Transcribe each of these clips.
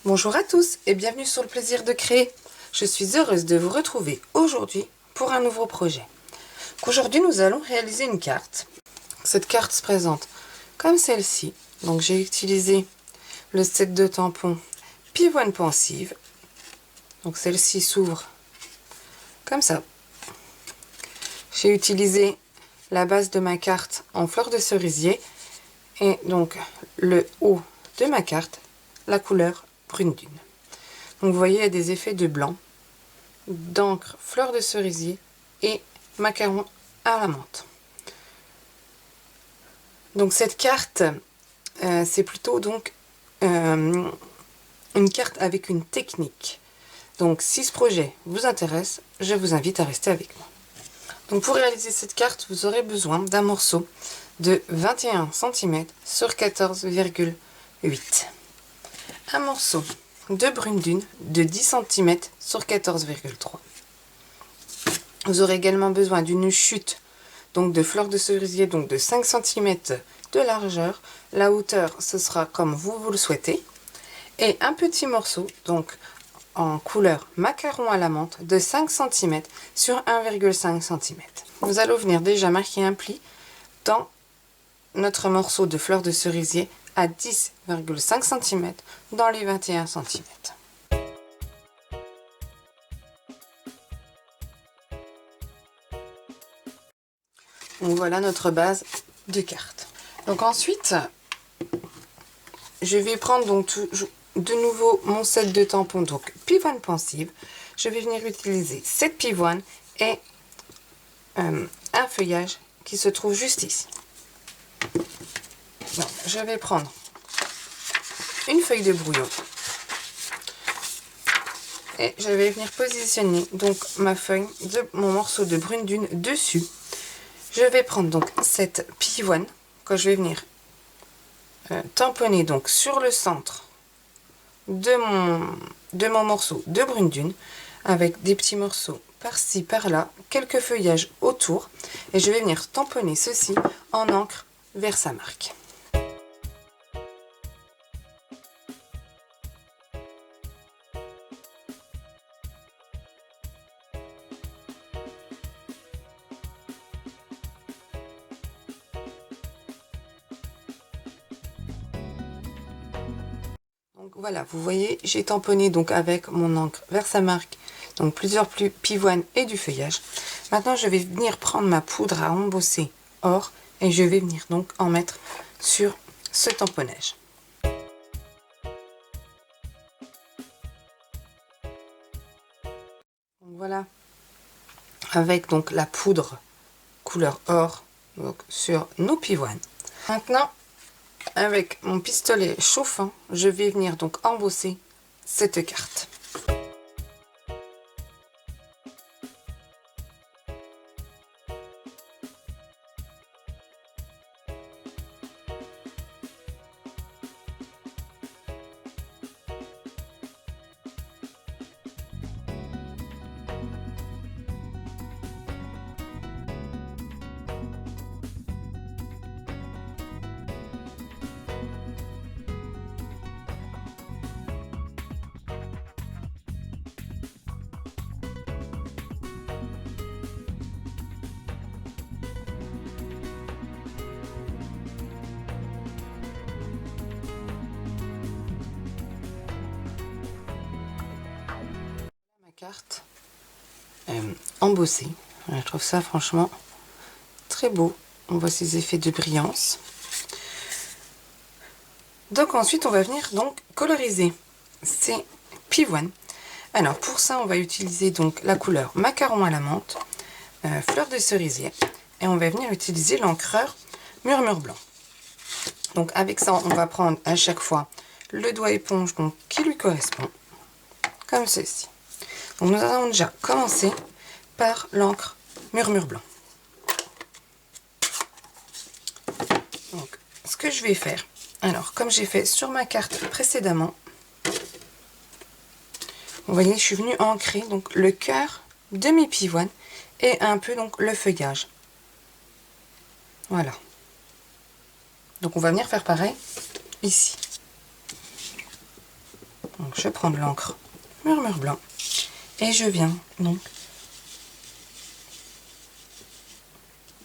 Bonjour à tous et bienvenue sur le plaisir de créer. Je suis heureuse de vous retrouver aujourd'hui pour un nouveau projet. Aujourd'hui nous allons réaliser une carte. Cette carte se présente comme celle-ci. Donc j'ai utilisé le set de tampons pivoine pensive. Donc celle-ci s'ouvre comme ça. J'ai utilisé la base de ma carte en fleur de cerisier et donc le haut de ma carte, la couleur brune dune. Donc vous voyez, il y a des effets de blanc, d'encre, fleur de cerisier et macaron à la menthe. Donc cette carte, c'est plutôt donc une carte avec une technique. Donc si ce projet vous intéresse, je vous invite à rester avec moi. Donc pour réaliser cette carte, vous aurez besoin d'un morceau de 21 cm sur 14,8. Un morceau de brune dune de 10 cm sur 14,3. Vous aurez également besoin d'une chute donc de fleurs de cerisier donc de 5 cm de largeur. La hauteur, ce sera comme vous le souhaitez. Et un petit morceau donc en couleur macaron à la menthe de 5 cm sur 1,5 cm. Nous allons venir déjà marquer un pli dans notre morceau de fleurs de cerisier à 10,5 cm dans les 21 cm. Donc voilà notre base de carte. Donc ensuite, je vais prendre donc de nouveau mon set de tampons donc pivoine pensive. Je vais venir utiliser cette pivoine et un feuillage qui se trouve juste ici. Donc, je vais prendre une feuille de brouillon et je vais venir positionner donc ma feuille de mon morceau de brune dune dessus. Je vais prendre donc cette pivoine que je vais venir tamponner donc sur le centre de mon morceau de brune dune avec des petits morceaux par-ci par-là, quelques feuillages autour, et je vais venir tamponner ceci en encre Versamark. Donc voilà, vous voyez, j'ai tamponné donc avec mon encre Versamark donc plusieurs pivoines et du feuillage. Maintenant, je vais venir prendre ma poudre à embosser or et je vais venir donc en mettre sur ce tamponnage. Donc voilà, avec donc la poudre couleur or donc sur nos pivoines. Maintenant, avec mon pistolet chauffant, je vais venir donc embosser cette carte. Carte embossée. Je trouve ça franchement très beau. On voit ces effets de brillance. Donc ensuite on va venir donc coloriser ces pivoines. Alors pour ça on va utiliser donc la couleur macaron à la menthe, fleur de cerisier, et on va venir utiliser l'encreur murmure blanc. Donc avec ça on va prendre à chaque fois le doigt éponge donc qui lui correspond, comme ceci. Donc nous allons déjà commencer par l'encre murmure blanc. Donc ce que je vais faire, alors comme j'ai fait sur ma carte précédemment, vous voyez je suis venue ancrer donc le cœur de mes pivoines et un peu donc le feuillage. Voilà. Donc on va venir faire pareil ici. Donc Donc je prends de l'encre Murmure Blanc et je viens donc,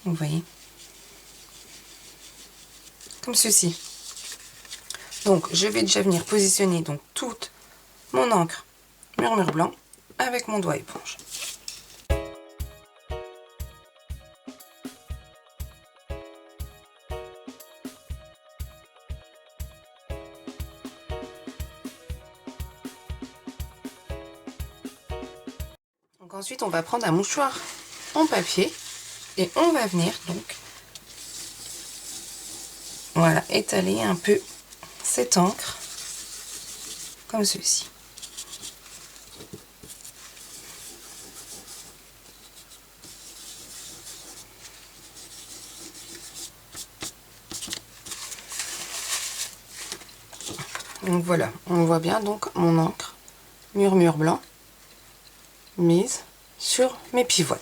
vous voyez, comme ceci. Donc je vais déjà venir positionner donc toute mon encre Murmure Blanc avec mon doigt éponge. Donc ensuite on va prendre un mouchoir en papier et on va venir donc, voilà, étaler un peu cette encre comme ceci. Donc voilà, on voit bien donc mon encre Murmure Blanc mise sur mes pivoines.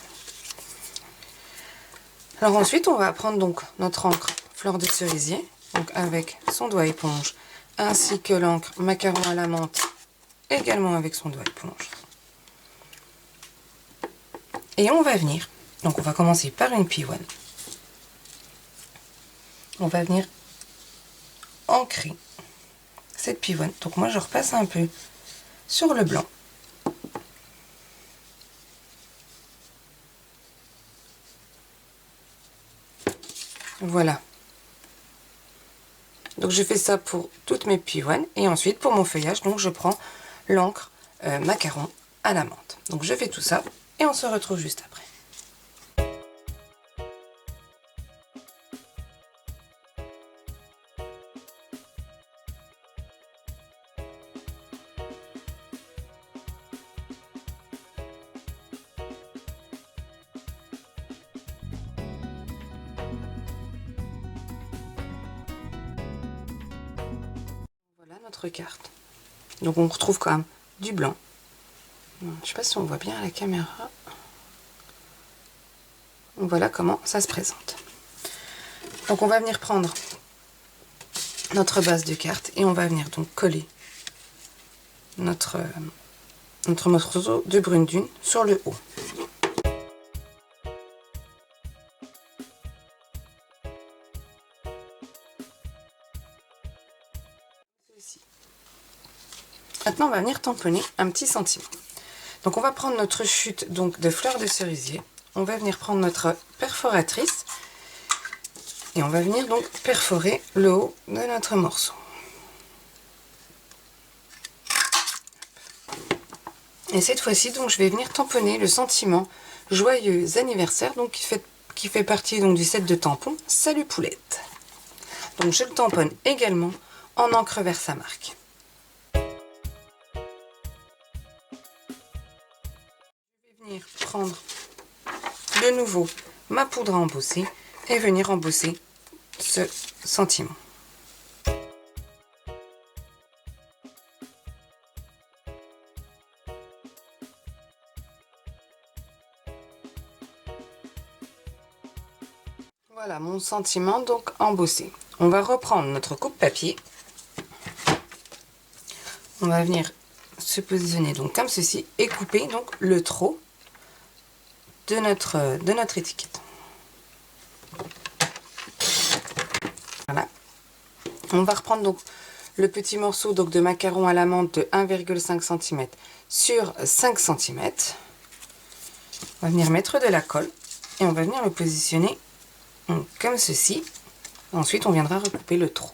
Alors ensuite on va prendre donc notre encre Fleur de Cerisier, donc avec son doigt éponge, ainsi que l'encre Macaron à la menthe, également avec son doigt éponge. Et on va venir, donc on va commencer par une pivoine. On va venir ancrer cette pivoine. Donc moi je repasse un peu sur le blanc. Voilà. Donc je fais ça pour toutes mes pivoines et ensuite pour mon feuillage, donc je prends l'encre Macaron à la menthe. Donc je fais tout ça et on se retrouve juste après. Voilà notre carte. Donc on retrouve quand même du blanc. Je ne sais pas si on voit bien à la caméra. Donc voilà comment ça se présente. Donc on va venir prendre notre base de carte et on va venir donc coller notre morceau de brune dune sur le haut. Maintenant on va venir tamponner un petit centime. Donc on va prendre notre chute donc de fleurs de cerisier, on va venir prendre notre perforatrice et on va venir donc perforer le haut de notre morceau. Et cette fois-ci donc je vais venir tamponner le sentiment joyeux anniversaire, donc qui fait partie donc du set de tampons Salut Poulette. Donc je le tamponne également en encre Versamark. Prendre de nouveau ma poudre à embosser et venir embosser ce sentiment. Voilà mon sentiment donc embossé. On va reprendre notre coupe-papier. On va venir se positionner donc comme ceci et couper donc le trot de notre étiquette. Voilà. On va reprendre donc le petit morceau donc de macaron à la menthe de 1,5 cm sur 5 cm. On va venir mettre de la colle et on va venir le positionner donc, comme ceci. Ensuite on viendra recouper le trot.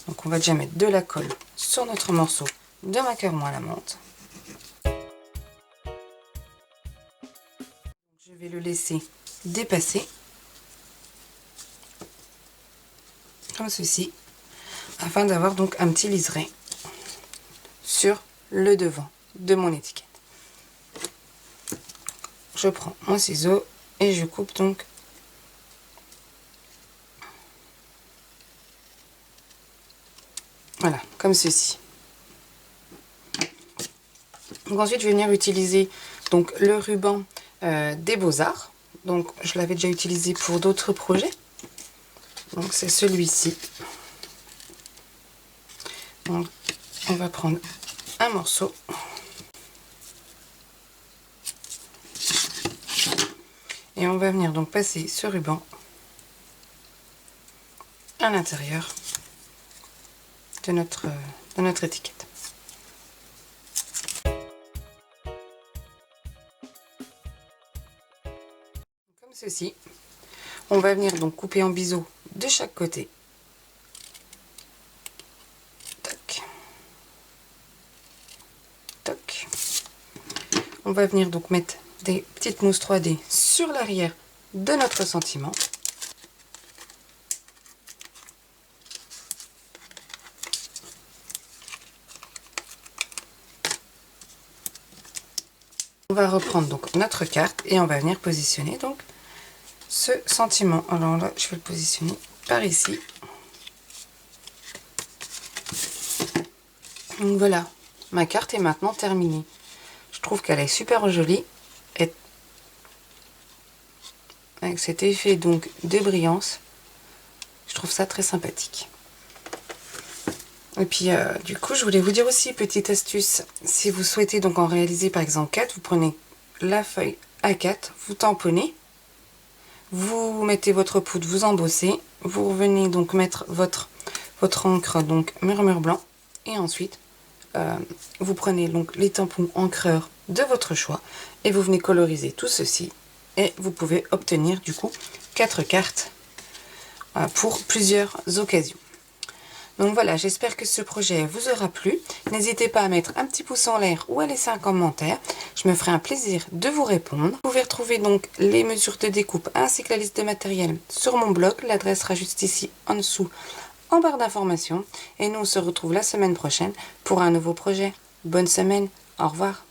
Donc on va déjà mettre de la colle sur notre morceau de macaron à la menthe. Je vais le laisser dépasser comme ceci afin d'avoir donc un petit liseré sur le devant de mon étiquette. Je prends mon ciseau et je coupe donc voilà comme ceci. Donc ensuite je vais venir utiliser donc le ruban des Beaux-Arts. Donc je l'avais déjà utilisé pour d'autres projets. Donc c'est celui-ci. Donc on va prendre un morceau. Et on va venir donc passer ce ruban à l'intérieur de notre étiquette. Comme ceci. On va venir donc couper en biseau de chaque côté. Toc. Toc. On va venir donc mettre des petites mousses 3D sur l'arrière de notre sentiment. On va reprendre donc notre carte et on va venir positionner donc ce sentiment. Alors là, je vais le positionner par ici. Donc voilà, ma carte est maintenant terminée. Je trouve qu'elle est super jolie et avec cet effet donc de brillance, je trouve ça très sympathique. Et puis du coup, je voulais vous dire aussi, petite astuce, si vous souhaitez donc en réaliser par exemple 4, vous prenez la feuille A4, vous tamponnez, vous mettez votre poudre, vous embossez, vous revenez donc mettre votre encre donc murmure blanc et ensuite vous prenez donc les tampons encreurs de votre choix et vous venez coloriser tout ceci et vous pouvez obtenir du coup 4 cartes pour plusieurs occasions. Donc voilà, j'espère que ce projet vous aura plu. N'hésitez pas à mettre un petit pouce en l'air ou à laisser un commentaire. Je me ferai un plaisir de vous répondre. Vous pouvez retrouver donc les mesures de découpe ainsi que la liste de matériel sur mon blog. L'adresse sera juste ici en dessous en barre d'informations. Et nous on se retrouve la semaine prochaine pour un nouveau projet. Bonne semaine, au revoir.